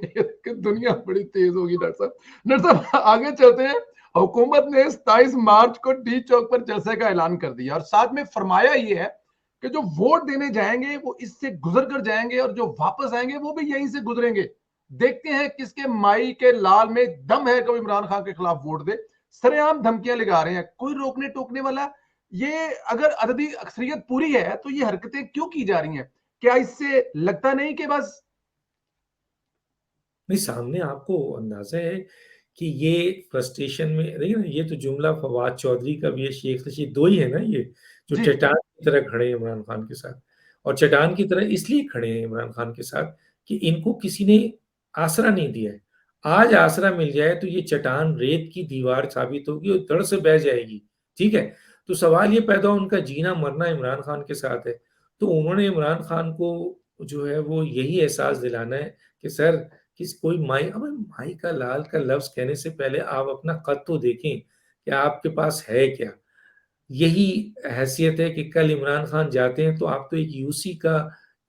कि दुनिया बड़ी तेज होगी डॉक्टर साहब। डॉक्टर साहब आगे चलते हैं। हुकूमत ने 27 मार्च को डी चौक पर जलसे का ऐलान कर दिया और साथ में फरमाया ये है कि जो वोट देने जाएंगे वो इससे गुजर कर जाएंगे और जो वापस आएंगे वो भी यहीं से गुजरेंगे। देखते हैं किसके माई के लाल में दम है कि वो इमरान खान के खिलाफ वोट दे। सरेआम धमकियां लगा रहे हैं, कोई रोकने टोकने वाला? ये अगर अददी अक्सरियत पूरी है तो ये हरकतें क्यों की जा रही हैं? क्या इससे लगता नहीं कि बस? नहीं, सामने आपको अंदाजा है कि ये फ्रस्ट्रेशन में देखिए ना, ये तो जुमला फवाद चौधरी का भी है, शेख रशीद, दो ही है ना ये, जो जी। चट्टान की तरह खड़े हैं इमरान खान के साथ। और चट्टान की तरह इसलिए खड़े हैं इमरान खान के साथ कि इनको किसी ने आसरा नहीं दिया है। आज आसरा मिल जाए तो ये चट्टान रेत की दीवार साबित होगी और धड़ से बह जाएगी। ठीक है। तो सवाल ये पैदा, उनका जीना मरना इमरान खान के साथ है। तो उन्होंने इमरान खान को जो है वो यही एहसास दिलाना है कि सर, किस कोई माई, अब माई का लाल का लफ्ज कहने से पहले आप अपना कद तो देखें कि आपके पास है क्या। यही हैसियत है कि कल इमरान खान जाते हैं तो आप तो एक यूसी का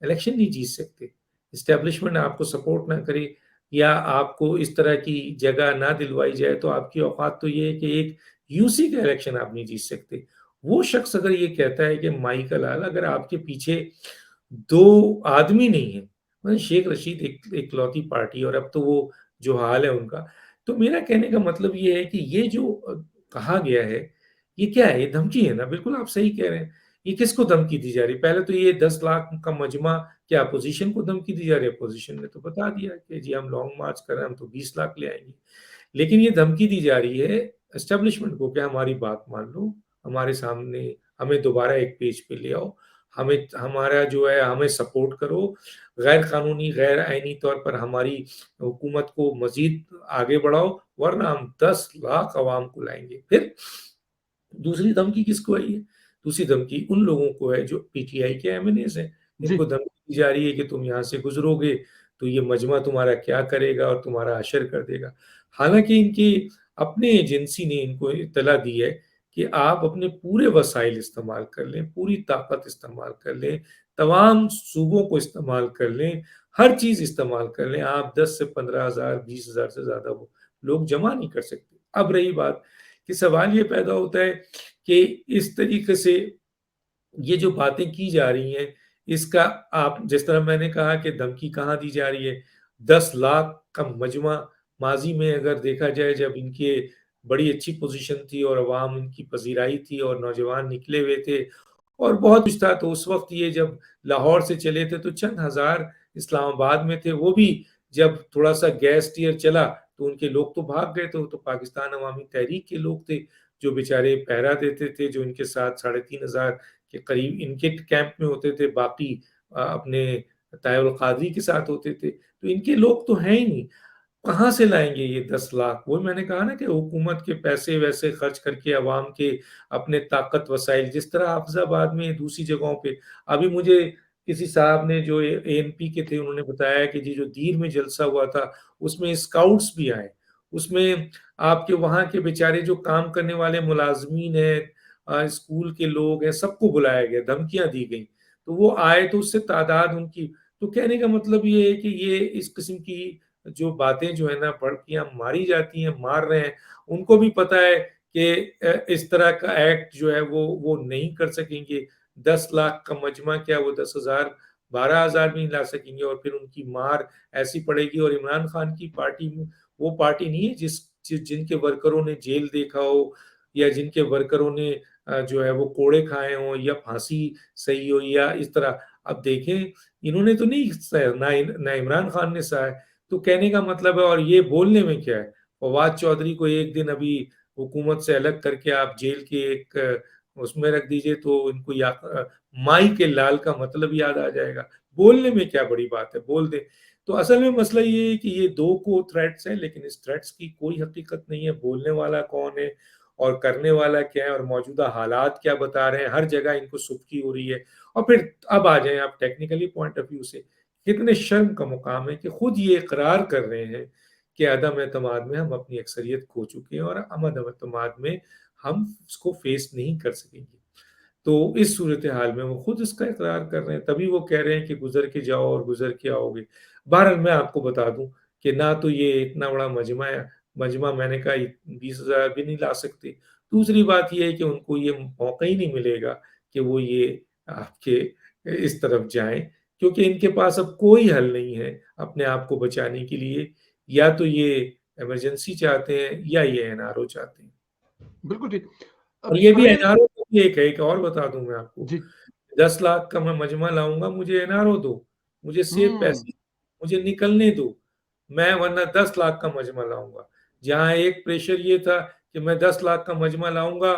इलेक्शन नहीं जीत सकते। इस्टेब्लिशमेंट आपको सपोर्ट ना करे या आपको इस तरह की जगह ना दिलवाई जाए तो आपकी औकात तो ये है कि एक यूसी का इलेक्शन आप नहीं जीत सकते। वो शख्स अगर ये कहता है कि माई का लाल, अगर आपके पीछे दो आदमी नहीं है, मतलब शेख रशीद एक इकलौती पार्टी और अब तो वो जो हाल है उनका। तो मेरा कहने का मतलब ये है कि ये जो कहा गया है, ये क्या है? ये धमकी है ना, बिल्कुल आप सही कह रहे हैं। ये किसको धमकी दी जा रही है? पहले तो ये 10 लाख का मजमा, क्या अपोजिशन को धमकी दी जा रही है? अपोजिशन ने तो बता दिया कि जी हम लॉन्ग मार्च कर रहे हैं, हम तो 20 लाख ले आएंगे। लेकिन ये धमकी दी जा रही है एस्टेब्लिशमेंट को कि हमारी बात मान लो, हमारे सामने हमें दोबारा एक पेज पे ले आओ, हमें हमारा जो है हमें सपोर्ट करो, गैर कानूनी गैर आईनी तौर पर हमारी हुकूमत को मजीद आगे बढ़ाओ, वरना हम 10 लाख अवाम को लाएंगे। फिर दूसरी धमकी किसको है ये? दूसरी धमकी उन लोगों को है जो पीटीआई के एमएनएस हैं। जी। इनको धमकी दी जा रही है कि तुम यहाँ से गुजरोगे तो ये मजमा तुम्हारा क्या करेगा और तुम्हारा हशर कर देगा। हालांकि इनकी अपने एजेंसी ने इनको इत्तला दी है कि आप अपने पूरे वसाइल इस्तेमाल कर लें, पूरी ताकत इस्तेमाल कर लें, तमाम सूबों को इस्तेमाल कर लें, हर चीज इस्तेमाल कर लें, आप 10 से 15,000 20,000 से ज्यादा वो लोग जमा नहीं कर सकते। अब रही बात कि सवाल ये पैदा होता है कि इस तरीके से ये जो बातें की जा रही हैं, इसका आप जिस तरह मैंने कहा कि धमकी कहाँ दी जा रही है, 10 लाख का मजमा। माजी में अगर देखा जाए जब इनके बड़ी अच्छी पोजीशन थी और अवाम इनकी पजीराई थी और नौजवान निकले हुए थे और बहुत कुछ था, तो उस वक्त ये जब लाहौर से चले थे तो चंद हजार इस्लामाबाद में थे। वो भी जब थोड़ा सा गैस टीयर चला तो उनके लोग तो भाग गए, तो पाकिस्तान अवामी तहरीक के लोग थे जो बेचारे पहरा देते थे, जो इनके साथ 3,500 के करीब इनके कैंप में होते थे, बाकी अपने तायुल कादरी के साथ होते थे। तो इनके लोग तो हैं ही नहीं, कहाँ से लाएंगे ये 10 लाख? वो मैंने कहा ना कि हुकूमत के पैसे वैसे खर्च करके अवाम के अपने ताकत वसाइल, जिस तरह हाफिजाबाद में दूसरी जगहों पे, अभी मुझे किसी साहब ने जो एएनपी के थे उन्होंने बताया कि जी जो दीर में जलसा हुआ था उसमें स्काउट्स भी आए, उसमें आपके वहाँ के बेचारे जो काम करने वाले मुलाजमीन है, स्कूल के लोग हैं, सबको बुलाया गया, धमकियां दी गई, तो वो आए तो उससे तादाद उनकी। तो कहने का मतलब ये है कि ये इस किस्म की जो बातें जो है ना, भड़कियां मारी जाती हैं, मार रहे हैं, उनको भी पता है कि इस तरह का एक्ट जो है वो नहीं कर सकेंगे। 10 लाख का मजमा क्या, वो 10,000 12,000 भी नहीं ला सकेंगे और फिर उनकी मार ऐसी पड़ेगी। और इमरान खान की पार्टी में वो पार्टी नहीं है जिनके वर्करों ने जेल देखा हो या जिनके वर्करों ने जो है वो कोड़े खाए हों या फांसी सही हो या इस तरह। अब देखें, इन्होंने तो नहीं सहा, ना इमरान खान ने सहा है। तो कहने का मतलब है, और ये बोलने में क्या है? फवाद चौधरी को एक दिन अभी हुकूमत से अलग करके आप जेल के एक उसमें रख दीजिए तो इनको माई के लाल का मतलब याद आ जाएगा। बोलने में क्या बड़ी बात है, बोल दे। तो असल में मसला ये है कि ये दो को थ्रेट्स हैं, लेकिन इस थ्रेट्स की कोई हकीकत नहीं है। बोलने वाला कौन है और करने वाला क्या है और मौजूदा हालात क्या बता रहे हैं, हर जगह इनको सुबकी हो रही है। और फिर अब आ जाएं आप टेक्निकली पॉइंट ऑफ व्यू से, कितने शर्म का मुकाम है कि खुद ये इकरार कर रहे हैं कि अदम एतमाद में हम अपनी अक्सरियत खो चुके हैं और हम अदम एतमाद में हम उसको फेस नहीं कर सकेंगे। तो इस सूरत हाल में वो खुद इसका इकरार कर रहे हैं, तभी वो कह रहे हैं कि गुजर के जाओ और गुजर के आओगे। बहरहाल मैं आपको बता दूं कि ना तो ये इतना बड़ा मजमा मैंने कहा 20,000 भी नहीं ला सकते। दूसरी बात ये है कि उनको ये मौका ही नहीं मिलेगा कि वो ये आपके इस तरफ जाएं, क्योंकि इनके पास अब कोई हल नहीं है अपने आप को बचाने के लिए। या तो ये इमरजेंसी चाहते हैं या ये एनआरओ चाहते हैं। बिल्कुल ठीक। और ये भी परवेज एनआरओ को भी एक है, एक और बता दूं मैं आपको, जी। 10 लाख का मैं मजमा लाऊंगा, मुझे एनआरओ दो, मुझे सेफ हम्म। पैसे, मुझे निकलने दो, मैं वरना 10 लाख का मजमा लाऊंगा। जहां एक प्रेशर ये था कि मैं 10 लाख का मजमा लाऊंगा,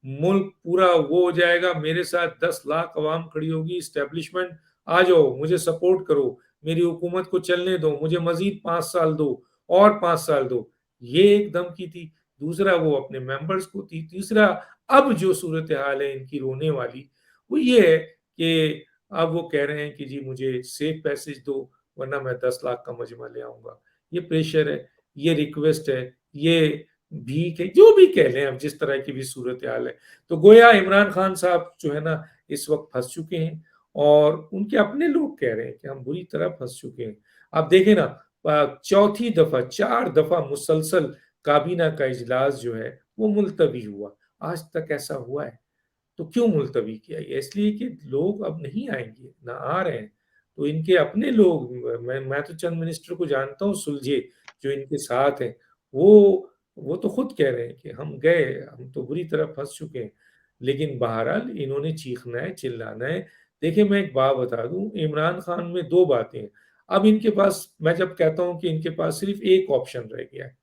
मुल्क पूरा वो हो जाएगा, मेरे साथ 10 लाख अवाम खड़ी होगी, स्टैब्लिशमेंट आ जाओ, मुझे सपोर्ट करो, मेरी हुकूमत को चलने दो, मुझे मजीद 5 साल दो और 5 साल दो, ये एक धमकी थी। दूसरा वो अपने मेंबर्स को थी। तीसरा अब जो सूरत हाल है इनकी रोने वाली, वो ये है कि अब वो कह रहे हैं कि जी मुझे सेफ पैसेज दो वरना मैं 10 लाख का मजमा ले आऊंगा। ये प्रेशर है, ये रिक्वेस्ट है, ये भीख है, जो भी कह लें, अब जिस तरह की भी सूरत हाल है। तो गोया इमरान खान साहब जो है ना इस वक्त फंस चुके हैं, और उनके अपने लोग कह रहे हैं कि हम बुरी तरह फंस चुके हैं। आप देखें ना, चौथी दफा 4 दफा मुसलसल काबीना का इजलास जो है वो मुलतवी हुआ। आज तक ऐसा हुआ है? तो क्यों मुलतवी किया गया? इसलिए कि लोग अब नहीं आएंगे, ना आ रहे हैं। तो इनके अपने लोग, मैं तो चंद मिनिस्टर को जानता हूँ सुलझे जो इनके साथ हैं, वो तो खुद कह रहे हैं कि हम गए, हम तो बुरी तरह फंस चुके हैं। लेकिन बहरहाल इन्होंने चीखना है, चिल्लाना है। देखिए मैं एक बात बता दूं, इमरान खान में दो बातें हैं। अब इनके पास, मैं जब कहता हूं कि इनके पास सिर्फ एक ऑप्शन रह गया है,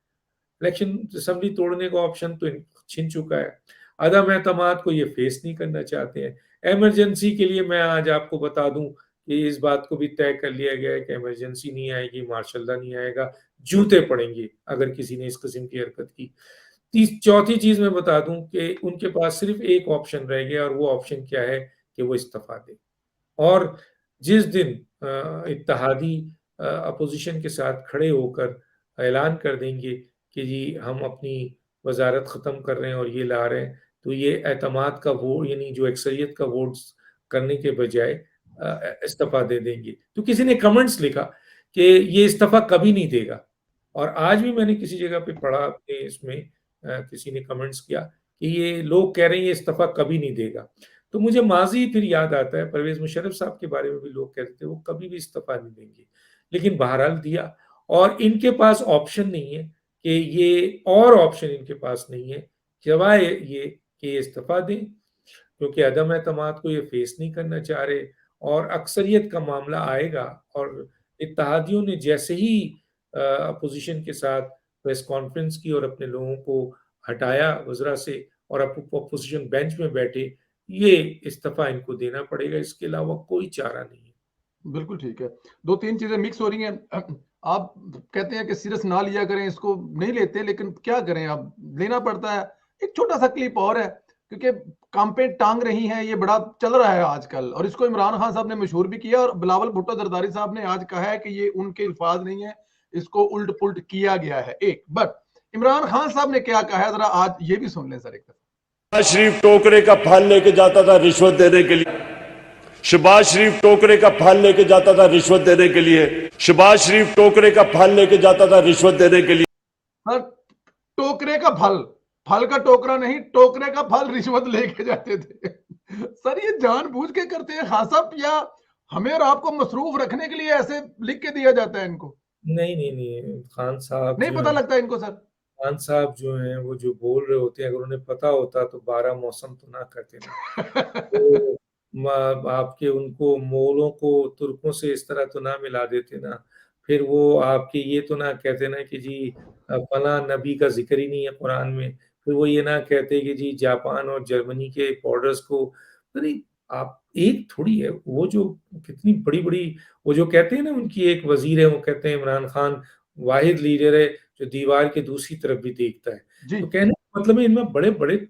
इलेक्शन असेंबली तोड़ने का ऑप्शन तो छिन चुका है। अदम एतमाद को ये फेस नहीं करना चाहते हैं। इमरजेंसी के लिए मैं आज आपको बता दूं कि इस बात को भी तय कर लिया गया है कि इमरजेंसी नहीं आएगी, मार्शल लॉ नहीं आएगा, जूते पड़ेंगे अगर किसी ने इस किस्म की हरकत की। चौथी चीज मैं बता दूं कि उनके पास सिर्फ एक ऑप्शन रह गया, और वो ऑप्शन क्या है कि वो इस्तीफा दे। और जिस दिन इत्तेहादी अपोजिशन के साथ खड़े होकर ऐलान कर देंगे कि जी हम अपनी वजारत ख़त्म कर रहे हैं और ये ला रहे हैं, तो ये एतमाद का वोट, यानी जो अक्सरियत का वोट करने के बजाय इस्तीफा दे देंगे। तो किसी ने कमेंट्स लिखा कि ये इस्तीफा कभी नहीं देगा, और आज भी मैंने किसी जगह पे पढ़ा अपने इसमें, किसी ने कमेंट्स किया कि ये लोग कह रहे हैं ये इस्तीफा कभी नहीं देगा। तो मुझे माजी फिर याद आता है, परवेज मुशर्रफ साहब के बारे में भी लोग कहते थे वो कभी भी इस्तीफा नहीं देंगे, लेकिन बहरहाल दिया। और इनके पास ऑप्शन नहीं है कि ये, और ऑप्शन इनके पास नहीं है सिवाय ये कि ये इस्तीफा दें, क्योंकि अदम एतमाद को ये फेस नहीं करना चाह रहे। और अक्सरियत का मामला आएगा, और इत्तेहादियों ने जैसे ही अपोजिशन के साथ प्रेस कॉन्फ्रेंस की और अपने लोगों को हटाया वज़रा से और अपोजिशन बेंच में बैठे, ये इस्तीफा इनको देना पड़ेगा, इसके अलावा कोई चारा नहीं है। बिल्कुल ठीक है। 2-3 चीज़ें मिक्स हो रही हैं। आप कहते हैं कि सीरियस ना लिया करें इसको, नहीं लेते, लेकिन क्या करें अब, लेना पड़ता है। एक छोटा-सा क्लिप और है, क्योंकि काम पे टांग रही हैं, ये बड़ा चल रहा है आजकल, और इसको इमरान खान साहब ने मशहूर भी किया, और बिलावल भुट्टो जरदारी साहब ने आज कहा है कि ये उनके अल्फाज नहीं है, इसको उल्ट-पुल्ट किया गया है। एक बट इमरान खान साहब ने क्या कहा है, ज़रा आज ये भी सुन लें सर एक दफा। शहबाज शरीफ टोकरे का फल लेके जाता था रिश्वत देने के लिए। शहबाज शरीफ टोकरे का फल लेके जाता था रिश्वत देने के लिए। शहबाज शरीफ टोकरे का फल लेके जाता था रिश्वत देने के लिए। सर, टोकरे का फल, फल का टोकरा नहीं, टोकरे का फल रिश्वत लेके जाते थे। सर ये जानबूझ के करते हैं खान साहब, या हमें और आपको मसरूफ रखने के लिए ऐसे लिख के दिया जाता है इनको? नहीं नहीं नहीं, खान साहब नहीं जो पता है, लगता इनको सर? खान साहब जो हैं वो जो बोल रहे होते हैं, अगर उन्हें पता होता तो 12 मौसम तो ना करते ना। तो आपके उनको मोगलों को तुर्कों से इस तरह तो ना मिला देते ना। फिर वो आपके ये तो ना कहते ना कि जी फला नबी का जिक्र ही नहीं है कुरान में। फिर वो ये ना कहते कि जी जापान और जर्मनी के बॉर्डर्स को, अरे आप एक थोड़ी है वो जो कितनी बड़ी बड़ी, वो जो कहते हैं ना उनकी एक वजीर है, वो कहते हैं इमरान खान वाहिद लीडर है जो दीवार के दूसरी तरफ भी देखता है। जी। तो कहने का मतलब है इनमें बड़े बड़े